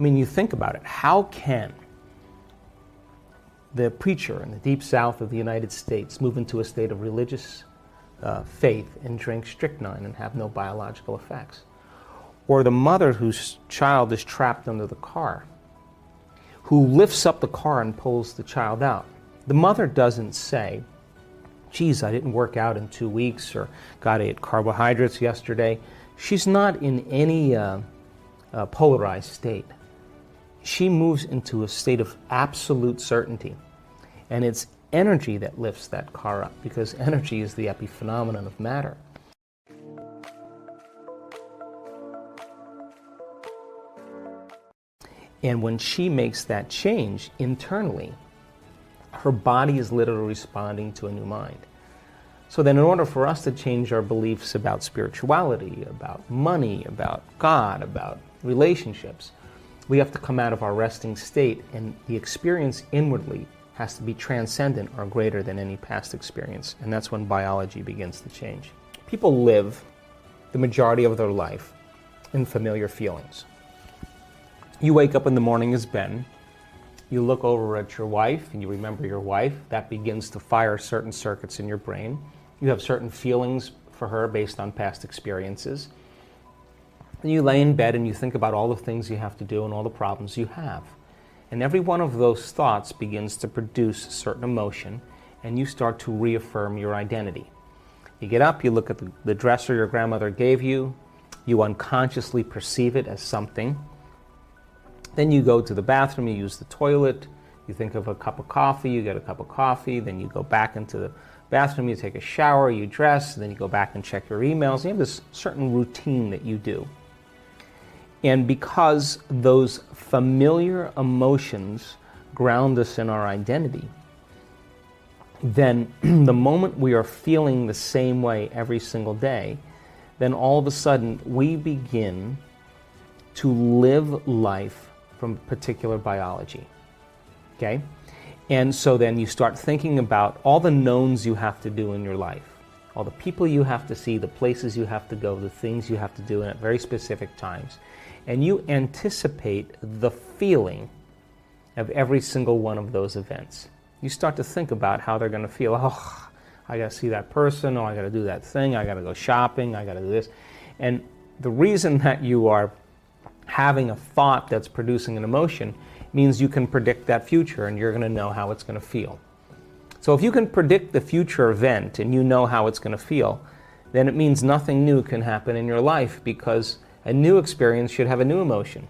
mean, you think about it. How can the preacher in the deep south of the United States move into a state of religious faith and drink strychnine and have no biological effects? Or the mother whose child is trapped under the car, who lifts up the car and pulls the child out. The mother doesn't say, geez, I didn't work out in 2 weeks, or God, I ate carbohydrates yesterday. She's not in any polarized state. She moves into a state of absolute certainty. And it's energy that lifts that car up, because energy is the epiphenomenon of matter. And when she makes that change internally, her body is literally responding to a new mind. So then in order for us to change our beliefs about spirituality, about money, about God, about relationships, we have to come out of our resting state, and the experience inwardly has to be transcendent or greater than any past experience. And that's when biology begins to change. People live the majority of their life in familiar feelings. You wake up in the morning as Ben, you look over at your wife and you remember your wife. That begins to fire certain circuits in your brain. You have certain feelings for her based on past experiences. And you lay in bed and you think about all the things you have to do and all the problems you have. And every one of those thoughts begins to produce a certain emotion, and you start to reaffirm your identity. You get up, you look at the dresser your grandmother gave you, you unconsciously perceive it as something. Then you go to the bathroom, you use the toilet, you think of a cup of coffee, you get a cup of coffee, then you go back into the bathroom, you take a shower, you dress, then you go back and check your emails. You have this certain routine that you do. And because those familiar emotions ground us in our identity, then the moment we are feeling the same way every single day, then all of a sudden we begin to live life from particular biology, okay? And so then you start thinking about all the knowns you have to do in your life, all the people you have to see, the places you have to go, the things you have to do at very specific times. And you anticipate the feeling of every single one of those events. You start to think about how they're going to feel. Oh, I got to see that person, oh, I got to do that thing, I got to go shopping, I got to do this. And the reason that you are having a thought that's producing an emotion means you can predict that future, and you're going to know how it's going to feel. So if you can predict the future event and you know how it's going to feel, then it means nothing new can happen in your life, because a new experience should have a new emotion.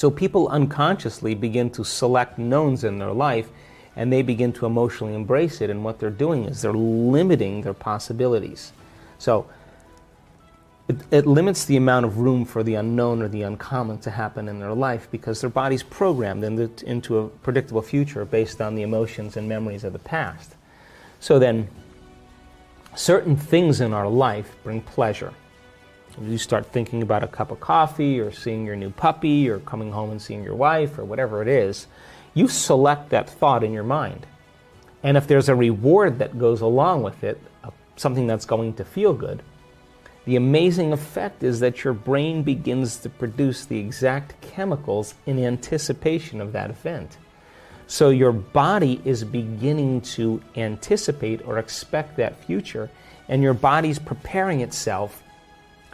So people unconsciously begin to select knowns in their life, and they begin to emotionally embrace it, and what they're doing is they're limiting their possibilities. So it limits the amount of room for the unknown or the uncommon to happen in their life, because their body's programmed into a predictable future based on the emotions and memories of the past. So then certain things in our life bring pleasure. You start thinking about a cup of coffee, or seeing your new puppy, or coming home and seeing your wife, or whatever it is. You select that thought in your mind. And if there's a reward that goes along with it, something that's going to feel good, the amazing effect is that your brain begins to produce the exact chemicals in anticipation of that event. So your body is beginning to anticipate or expect that future, and your body's preparing itself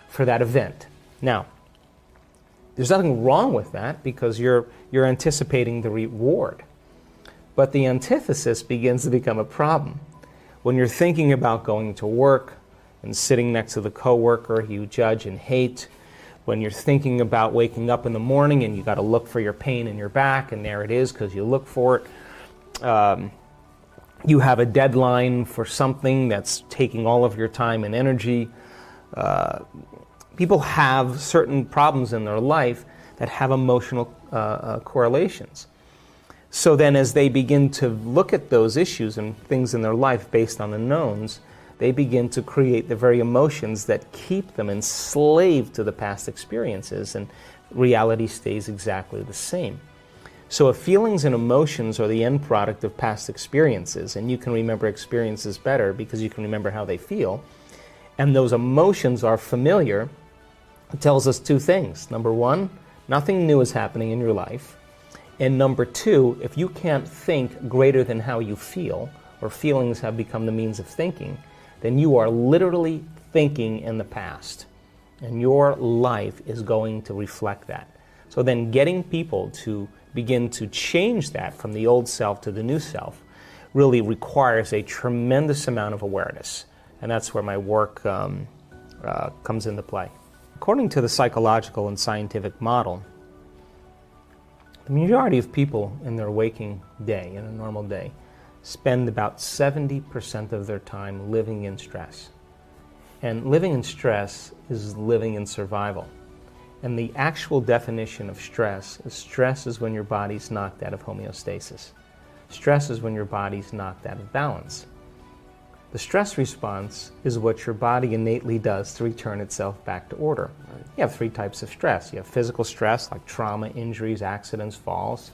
for that event. Now, there's nothing wrong with that, because you're anticipating the reward. But the antithesis begins to become a problem. When you're thinking about going to work and sitting next to the coworker you judge and hate, When you're thinking about waking up in the morning and you got to look for your pain in your back, and there it is because you look for it. You have a deadline for something that's taking all of your time and energy. People have certain problems in their life that have emotional correlations. So then as they begin to look at those issues and things in their life based on the knowns, they begin to create the very emotions that keep them enslaved to the past experiences, and reality stays exactly the same. So if feelings and emotions are the end product of past experiences, and you can remember experiences better because you can remember how they feel, and those emotions are familiar, it tells us two things. Number one, nothing new is happening in your life. And number two, if you can't think greater than how you feel, or feelings have become the means of thinking, then you are literally thinking in the past. And your life is going to reflect that. So then getting people to begin to change that from the old self to the new self really requires a tremendous amount of awareness. And that's where my work comes into play. According to the psychological and scientific model, the majority of people in their waking day, in a normal day, spend about 70% of their time living in stress. And living in stress is living in survival. And the actual definition of stress is when your body's knocked out of homeostasis. Stress is when your body's knocked out of balance. The stress response is what your body innately does to return itself back to order. You have three types of stress. You have physical stress, like trauma, injuries, accidents, falls.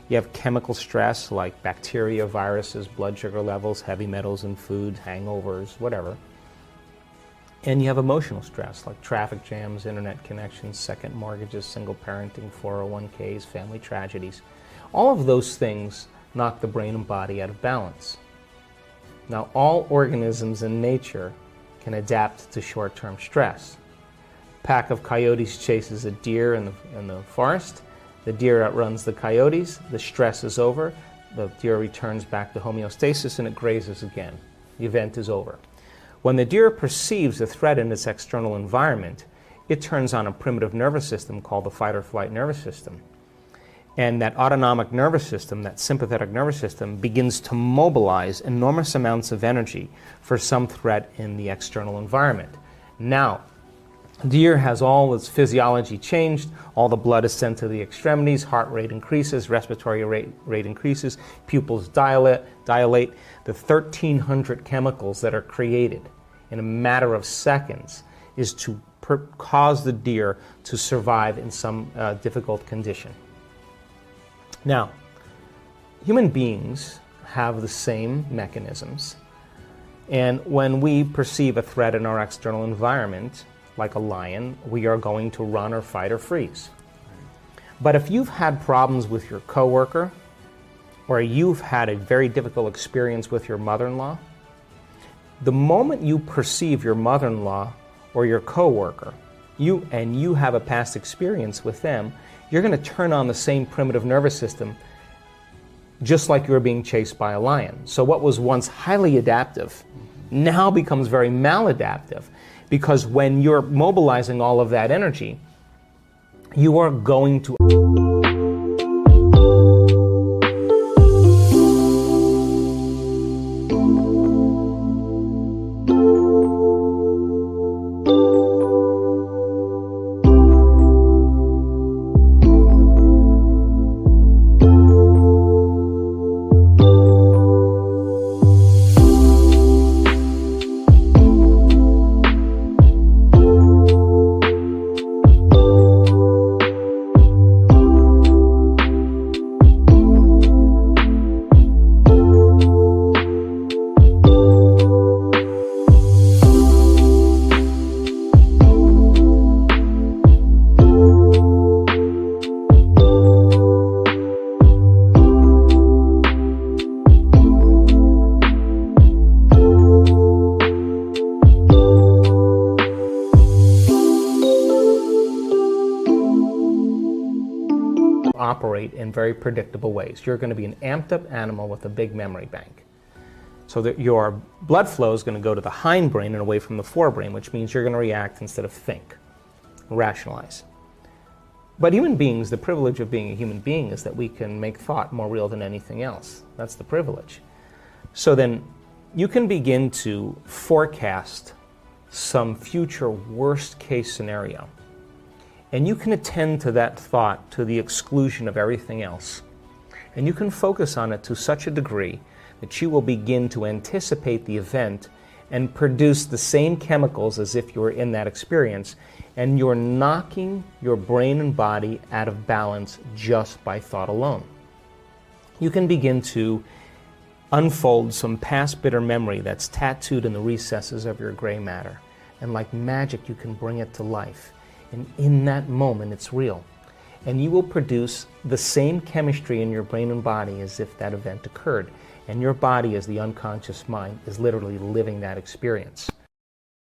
You have chemical stress, like bacteria, viruses, blood sugar levels, heavy metals in food, hangovers, whatever. And you have emotional stress, like traffic jams, internet connections, second mortgages, single parenting, 401ks, family tragedies. All of those things knock the brain and body out of balance. Now, all organisms in nature can adapt to short-term stress. A pack of coyotes chases a deer in the forest. The deer outruns the coyotes. The stress is over. The deer returns back to homeostasis and it grazes again. The event is over. When the deer perceives a threat in its external environment, it turns on a primitive nervous system called the fight or flight nervous system. And that autonomic nervous system, that sympathetic nervous system, begins to mobilize enormous amounts of energy for some threat in the external environment. Now, deer has all its physiology changed, all the blood is sent to the extremities, heart rate increases, respiratory rate increases, pupils dilate. The 1,300 chemicals that are created in a matter of seconds is to cause the deer to survive in some difficult condition. Now, human beings have the same mechanisms, and when we perceive a threat in our external environment, like a lion, we are going to run or fight or freeze. But if you've had problems with your coworker, or you've had a very difficult experience with your mother-in-law, the moment you perceive your mother-in-law or your coworker, you have a past experience with them, you're going to turn on the same primitive nervous system just like you were being chased by a lion. So what was once highly adaptive now becomes very maladaptive, because when you're mobilizing all of that energy, you are going to operate in very predictable ways. You're going to be an amped up animal with a big memory bank. So that your blood flow is going to go to the hindbrain and away from the forebrain, which means you're going to react instead of think. rationalize. But human beings, the privilege of being a human being is that we can make thought more real than anything else. That's the privilege. So then you can begin to forecast some future worst case scenario. And you can attend to that thought to the exclusion of everything else. And you can focus on it to such a degree that you will begin to anticipate the event and produce the same chemicals as if you were in that experience. And you're knocking your brain and body out of balance just by thought alone. You can begin to unfold some past bitter memory that's tattooed in the recesses of your gray matter. And like magic, you can bring it to life. And in that moment, it's real. And you will produce the same chemistry in your brain and body as if that event occurred. And your body, as the unconscious mind, is literally living that experience.